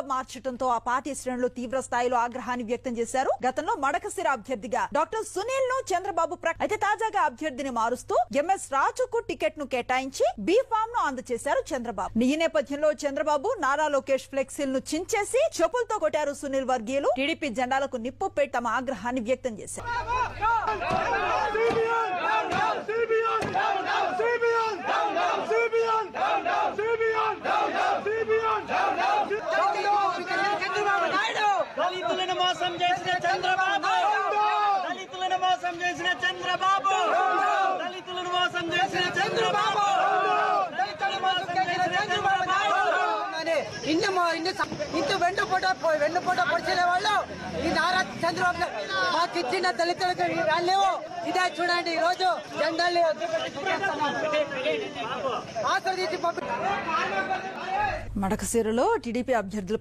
చంద్రబాబు మార్చడంతో ఆ పార్టీ శ్రేణులు తీవ్ర స్థాయిలో ఆగ్రహాన్ని వ్యక్తం చేశారు. గతంలో మడకశిర అభ్యర్థిగా డాక్టర్ సునీల్ ను చంద్రబాబు అయితే తాజాగా అభ్యర్థిని మారుస్తూ ఎంఎస్ రాజుకు టికెట్ ను కేటాయించి బీ ఫామ్ ను అందజేశారు చంద్రబాబు. ఈ నేపథ్యంలో చంద్రబాబు నారా లోకేష్ ఫ్లెక్సీలను చించేసి చెప్పులతో కొట్టారు సునీల్ వర్గీయులు. టీడీపీ జెండాలకు నిప్పు పెట్టి తమ ఆగ్రహాన్ని వ్యక్తం చేశారు. దళితులను మోసం చేసిన చంద్రబాబు, దళితులను మోసం చేసిన చంద్రబాబు, దళితులను మోసం చేసిన చంద్రబాబు, దళితులను మోసం చేసిన చంద్రబాబు. ఇంత వెన్నుపోట పొడిచే వాళ్ళు ఈ నారా చంద్రబాబు మాకు ఇచ్చిన దళితులకు రాలేవు. ఇదే చూడండి, ఈ రోజు జెండాలు ఆస్వాదించి మడకశిరలో టీడీపీ అభ్యర్థులు